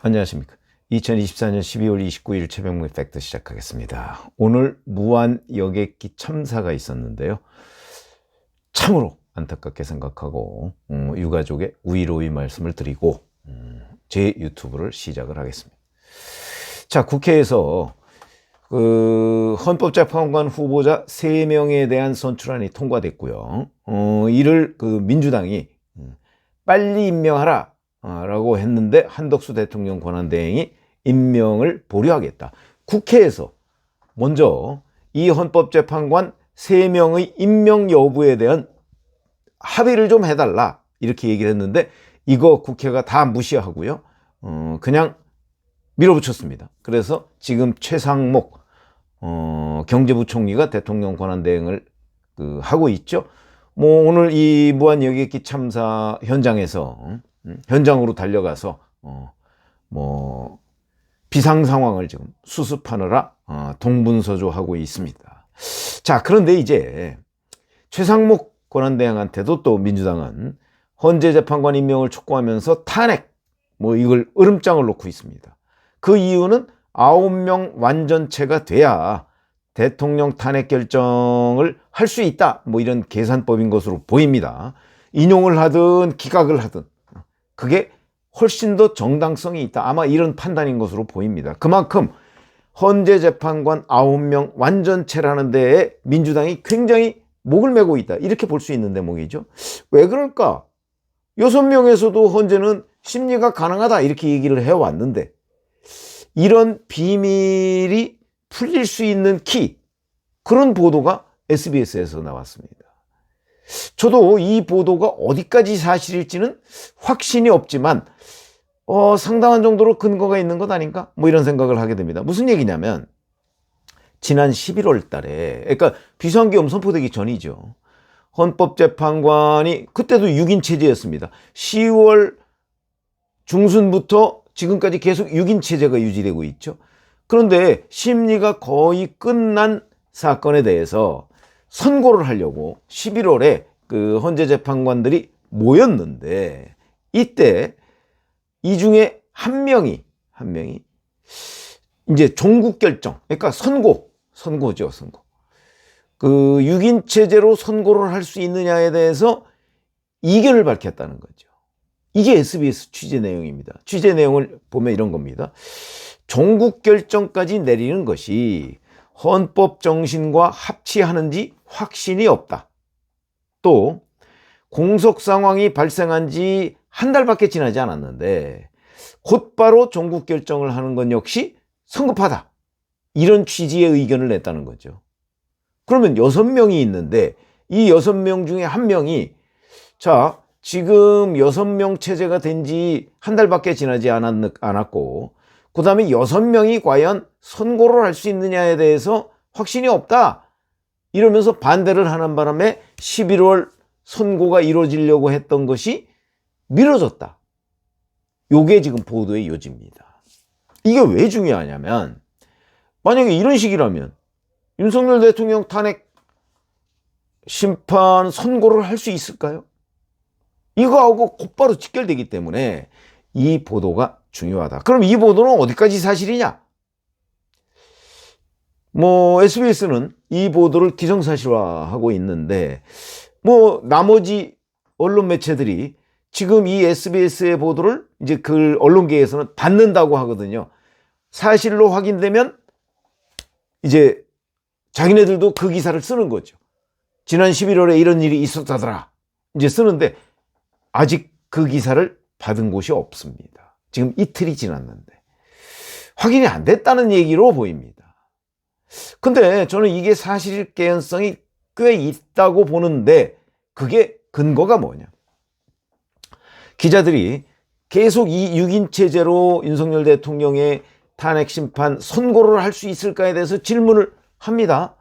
안녕하십니까. 2024년 12월 29일 최병무의 팩트 시작하겠습니다. 오늘 무한 여객기 참사가 있었는데요. 참으로 안타깝게 생각하고 유가족의 위로의 말씀을 드리고 제 유튜브를 시작을 하겠습니다. 자, 국회에서 헌법재판관 후보자 3명에 대한 선출안이 통과됐고요. 이를 민주당이 빨리 임명하라 라고 했는데 한덕수 대통령 권한대행이 임명을 보류하겠다. 국회에서 먼저 이 헌법재판관 3명의 임명 여부에 대한 합의를 좀 해달라 이렇게 얘기를 했는데 이거 국회가 다 무시하고요. 그냥 밀어붙였습니다. 그래서 지금 최상목 경제부총리가 대통령 권한대행을 하고 있죠. 오늘 이 무한 여객기 참사 현장으로 달려가서 비상 상황을 지금 수습하느라 동분서주하고 있습니다. 자, 그런데 이제 최상목 권한대행한테도 또 민주당은 헌재재판관 임명을 촉구하면서 탄핵 이걸 으름장을 놓고 있습니다. 그 이유는 9명 완전체가 돼야 대통령 탄핵 결정을 할 수 있다 이런 계산법인 것으로 보입니다. 인용을 하든 기각을 하든 그게 훨씬 더 정당성이 있다. 아마 이런 판단인 것으로 보입니다. 그만큼 헌재재판관 9명 완전체라는 데에 민주당이 굉장히 목을 메고 있다. 이렇게 볼 수 있는 대목이죠. 왜 그럴까? 6명에서도 헌재는 심리가 가능하다. 이렇게 얘기를 해왔는데 이런 비밀이 풀릴 수 있는 그런 보도가 SBS에서 나왔습니다. 저도 이 보도가 어디까지 사실일지는 확신이 없지만 상당한 정도로 근거가 있는 것 아닌가? 이런 생각을 하게 됩니다. 무슨 얘기냐면 지난 11월 달에 그러니까 비상계엄 선포되기 전이죠. 헌법재판관이 그때도 6인 체제였습니다. 10월 중순부터 지금까지 계속 6인 체제가 유지되고 있죠. 그런데 심리가 거의 끝난 사건에 대해서 선고를 하려고 11월에 헌재 재판관들이 모였는데 이때 이 중에 한 명이 이제 종국 결정, 그러니까 선고죠. 6인 체제로 선고를 할 수 있느냐에 대해서 이견을 밝혔다는 거죠. 이게 SBS 취재 내용입니다. 취재 내용을 보면 이런 겁니다. 종국 결정까지 내리는 것이 헌법 정신과 합치하는지 확신이 없다. 또 공석 상황이 발생한 지 한 달밖에 지나지 않았는데 곧바로 종국 결정을 하는 건 역시 성급하다. 이런 취지의 의견을 냈다는 거죠. 그러면 6명이 있는데 이 6명 중에 한 명이 지금 6명 체제가 된 지 한 달밖에 지나지 않았고 그 다음에 6명이 과연 선고를 할 수 있느냐에 대해서 확신이 없다. 이러면서 반대를 하는 바람에 11월 선고가 이루어지려고 했던 것이 미뤄졌다. 요게 지금 보도의 요지입니다. 이게 왜 중요하냐면 만약에 이런 식이라면 윤석열 대통령 탄핵 심판 선고를 할 수 있을까요? 이거하고 곧바로 직결되기 때문에 이 보도가 중요하다. 그럼 이 보도는 어디까지 사실이냐? SBS는 이 보도를 기정사실화하고 있는데 나머지 언론 매체들이 지금 이 SBS의 보도를 이제 언론계에서는 받는다고 하거든요. 사실로 확인되면 이제 자기네들도 그 기사를 쓰는 거죠. 지난 11월에 이런 일이 있었다더라. 이제 쓰는데 아직 그 기사를 받은 곳이 없습니다. 지금 이틀이 지났는데 확인이 안 됐다는 얘기로 보입니다. 근데 저는 이게 사실 개연성이 꽤 있다고 보는데 그게 근거가 뭐냐? 기자들이 계속 이 6인 체제로 윤석열 대통령의 탄핵 심판 선고를 할 수 있을까에 대해서 질문을 합니다.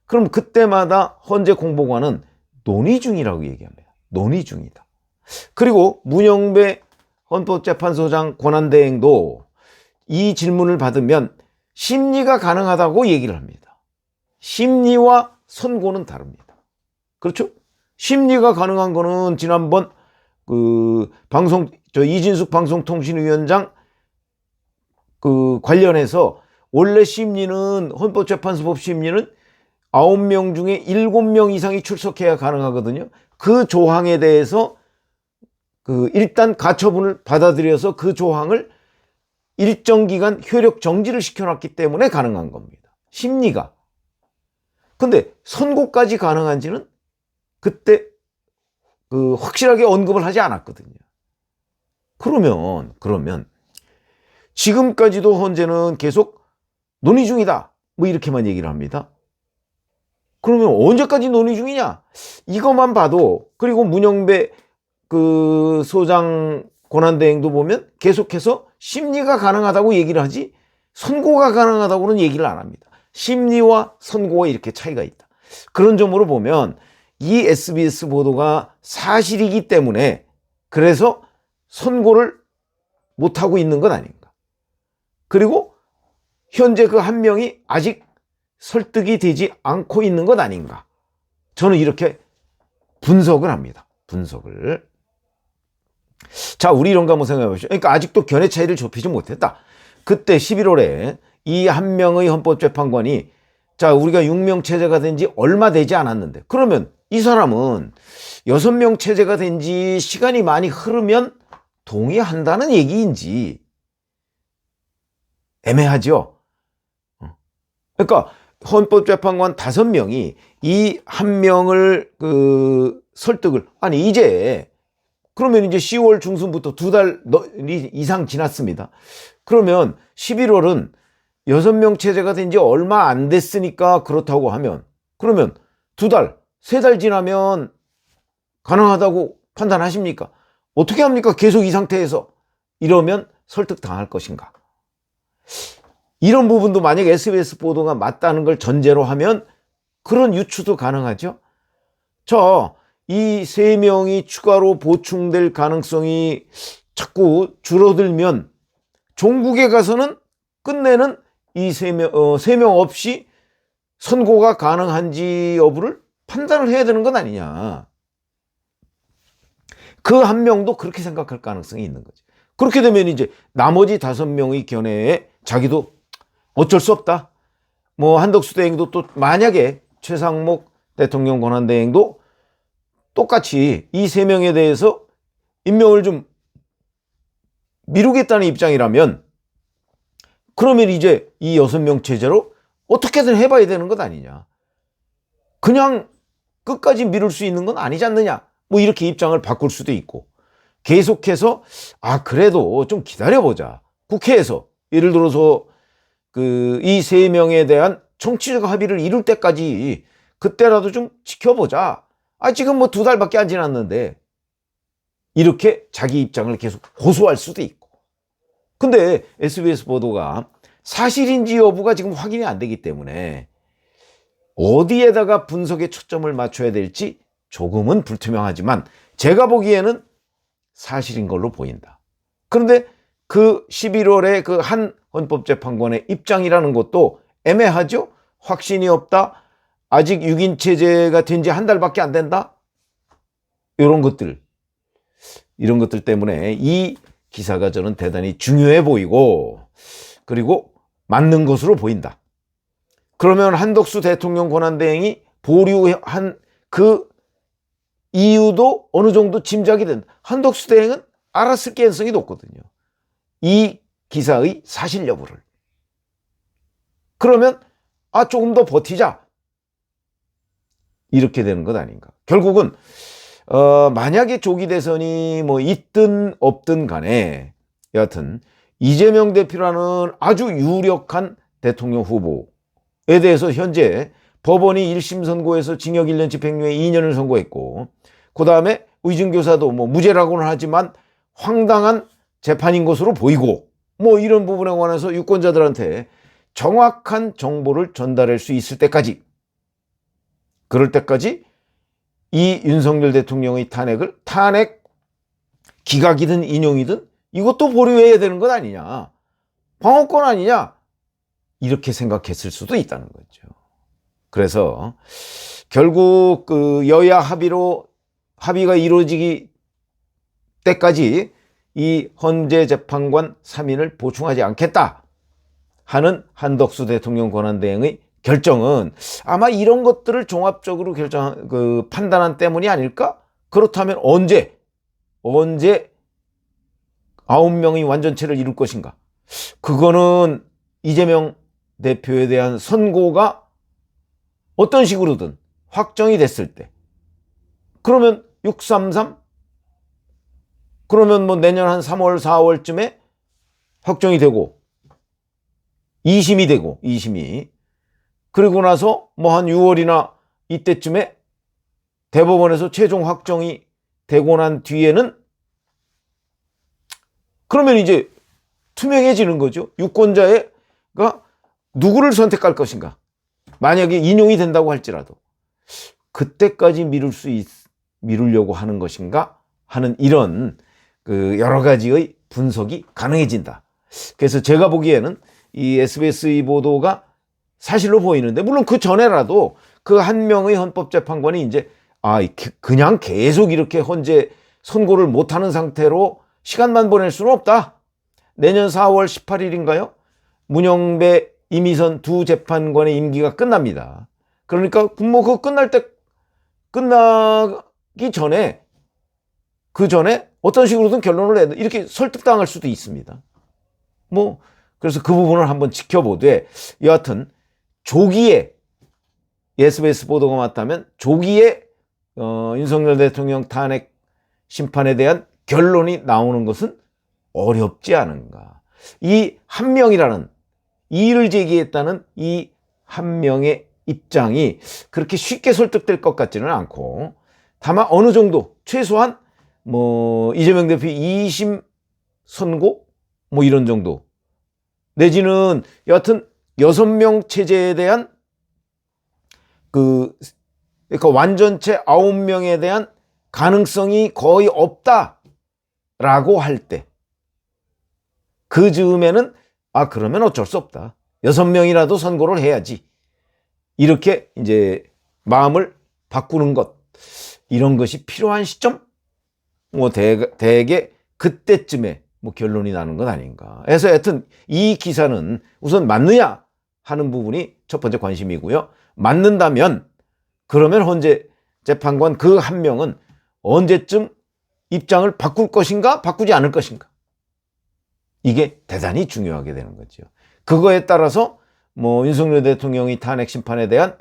그럼 그때마다 헌재 공보관은 논의 중이라고 얘기합니다. 논의 중이다. 그리고 문영배 헌법재판소장 권한대행도 이 질문을 받으면 심리가 가능하다고 얘기를 합니다. 심리와 선고는 다릅니다. 그렇죠? 심리가 가능한 거는 지난번 이진숙 방송통신위원장 관련해서 원래 심리는 헌법재판소법 심리는 9명 중에 7명 이상이 출석해야 가능하거든요. 그 조항에 대해서 일단 가처분을 받아들여서 그 조항을 일정 기간 효력 정지를 시켜놨기 때문에 가능한 겁니다. 심리가. 근데 선고까지 가능한지는 그때 확실하게 언급을 하지 않았거든요. 그러면 지금까지도 헌재는 계속 논의 중이다. 뭐 이렇게만 얘기를 합니다. 그러면 언제까지 논의 중이냐? 이것만 봐도, 그리고 문영배 소장 권한대행도 보면 계속해서 심리가 가능하다고 얘기를 하지 선고가 가능하다고는 얘기를 안 합니다. 심리와 선고가 이렇게 차이가 있다. 그런 점으로 보면 이 SBS 보도가 사실이기 때문에 그래서 선고를 못하고 있는 것 아닌가. 그리고 현재 그 한 명이 아직 설득이 되지 않고 있는 것 아닌가. 저는 이렇게 분석을 합니다. 분석을. 자, 우리 이런 거 한번 생각해 보시죠. 그러니까 아직도 견해 차이를 좁히지 못했다. 그때 11월에 이 한 명의 헌법재판관이, 자, 우리가 6명 체제가 된 지 얼마 되지 않았는데, 그러면 이 사람은 6명 체제가 된 지 시간이 많이 흐르면 동의한다는 얘기인지 애매하죠. 그러니까 헌법재판관 5명이 이 한 명을 설득을, 아니 이제 그러면 이제 10월 중순부터 2달 이상 지났습니다. 그러면 11월은 6명 체제가 된 지 얼마 안 됐으니까 그렇다고 하면, 그러면 2달, 3달 지나면 가능하다고 판단하십니까? 어떻게 합니까? 계속 이 상태에서. 이러면 설득당할 것인가? 이런 부분도 만약 SBS 보도가 맞다는 걸 전제로 하면 그런 유추도 가능하죠. 이 3명이 추가로 보충될 가능성이 자꾸 줄어들면 종국에 가서는 끝내는 이 3명 없이 선고가 가능한지 여부를 판단을 해야 되는 건 아니냐. 그 한 명도 그렇게 생각할 가능성이 있는 거죠. 그렇게 되면 이제 나머지 5명의 견해에 자기도 어쩔 수 없다. 뭐 한덕수 대행도 또 만약에 최상목 대통령 권한대행도 똑같이 이 3명에 대해서 임명을 좀 미루겠다는 입장이라면, 그러면 이제 이 6명 체제로 어떻게든 해봐야 되는 것 아니냐. 그냥 끝까지 미룰 수 있는 건 아니지 않느냐. 뭐 이렇게 입장을 바꿀 수도 있고, 계속해서 그래도 좀 기다려보자. 국회에서 예를 들어서 이 3명에 대한 정치적 합의를 이룰 때까지 그때라도 좀 지켜보자. 지금 뭐 2달밖에 안 지났는데, 이렇게 자기 입장을 계속 고수할 수도 있고. 근데 SBS 보도가 사실인지 여부가 지금 확인이 안 되기 때문에 어디에다가 분석에 초점을 맞춰야 될지 조금은 불투명하지만 제가 보기에는 사실인 걸로 보인다. 그런데 그 11월에 그 한 헌법재판관의 입장이라는 것도 애매하죠? 확신이 없다. 아직 6인 체제가 된 지 한 달밖에 안 된다. 이런 것들 때문에 이 기사가 저는 대단히 중요해 보이고, 그리고 맞는 것으로 보인다. 그러면 한덕수 대통령 권한대행이 보류한 그 이유도 어느 정도 짐작이 된다. 한덕수 대행은 알았을 가능성이 높거든요. 이 기사의 사실 여부를. 그러면 조금 더 버티자. 이렇게 되는 것 아닌가. 결국은 만약에 조기 대선이 뭐 있든 없든 간에 여하튼 이재명 대표라는 아주 유력한 대통령 후보에 대해서 현재 법원이 1심 선고에서 징역 1년 집행유예 2년을 선고했고, 그 다음에 의중교사도 뭐 무죄라고는 하지만 황당한 재판인 것으로 보이고, 뭐 이런 부분에 관해서 유권자들한테 정확한 정보를 전달할 수 있을 때까지, 그럴 때까지 이 윤석열 대통령의 탄핵 기각이든 인용이든 이것도 보류해야 되는 것 아니냐, 방어권 아니냐, 이렇게 생각했을 수도 있다는 거죠. 그래서 결국 여야 합의가 이루어지기 때까지 이 헌재 재판관 3인을 보충하지 않겠다 하는 한덕수 대통령 권한대행의 결정은 아마 이런 것들을 종합적으로 판단한 때문이 아닐까? 그렇다면 언제 9명의 완전체를 이룰 것인가? 그거는 이재명 대표에 대한 선고가 어떤 식으로든 확정이 됐을 때, 그러면 633? 그러면 뭐 내년 한 3월, 4월쯤에 확정이 되고 2심이 되고 2심이 그리고 나서 뭐 한 6월이나 이때쯤에 대법원에서 최종 확정이 되고 난 뒤에는 그러면 이제 투명해지는 거죠. 유권자가 누구를 선택할 것인가. 만약에 인용이 된다고 할지라도 그때까지 미루려고 하는 것인가 하는 이런 여러 가지의 분석이 가능해진다. 그래서 제가 보기에는 이 SBS의 보도가 사실로 보이는데, 물론 그 전에라도 그 한 명의 헌법재판관이 이제 그냥 계속 이렇게 헌재 선고를 못하는 상태로 시간만 보낼 수는 없다. 내년 4월 18일인가요? 문영배, 이미선 두 재판관의 임기가 끝납니다. 그러니까 뭐 그거 끝나기 전에 그 전에 어떤 식으로든 결론을 내야 돼. 이렇게 설득당할 수도 있습니다. 뭐 그래서 그 부분을 한번 지켜보되, 여하튼 조기에 SBS 보도가 맞다면 조기에 윤석열 대통령 탄핵 심판에 대한 결론이 나오는 것은 어렵지 않은가. 이 한 명이라는 이의를 제기했다는 이 한 명의 입장이 그렇게 쉽게 설득될 것 같지는 않고, 다만 어느 정도 최소한 뭐 이재명 대표 2심 선고 뭐 이런 정도 내지는 여하튼 6명 체제에 대한 그러니까 완전체 9명에 대한 가능성이 거의 없다라고 할 때, 그 즈음에는 그러면 어쩔 수 없다. 6명이라도 선고를 해야지. 이렇게 이제 마음을 바꾸는 것, 이런 것이 필요한 시점? 뭐 대개 그때쯤에 뭐 결론이 나는 것 아닌가. 그래서 하여튼 이 기사는 우선 맞느냐 하는 부분이 첫 번째 관심이고요. 맞는다면 그러면 헌재 재판관 그 한 명은 언제쯤 입장을 바꿀 것인가, 바꾸지 않을 것인가. 이게 대단히 중요하게 되는 거죠. 그거에 따라서 뭐 윤석열 대통령이 탄핵 심판에 대한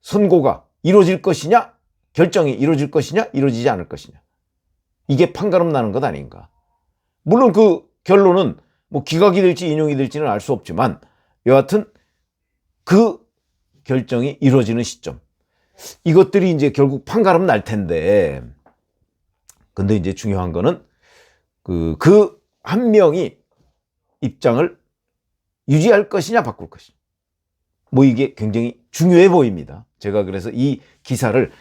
선고가 이루어질 것이냐, 결정이 이루어질 것이냐, 이루어지지 않을 것이냐. 이게 판가름 나는 것 아닌가. 물론 그 결론은 뭐 기각이 될지 인용이 될지는 알 수 없지만, 여하튼 그 결정이 이루어지는 시점, 이것들이 이제 결국 판가름 날 텐데, 근데 이제 중요한 거는 그 한 명이 입장을 유지할 것이냐 바꿀 것이냐, 뭐 이게 굉장히 중요해 보입니다. 제가 그래서 이 기사를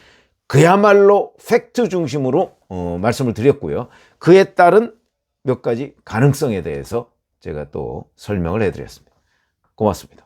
그야말로 팩트 중심으로 말씀을 드렸고요. 그에 따른 몇 가지 가능성에 대해서 제가 또 설명을 해드렸습니다. 고맙습니다.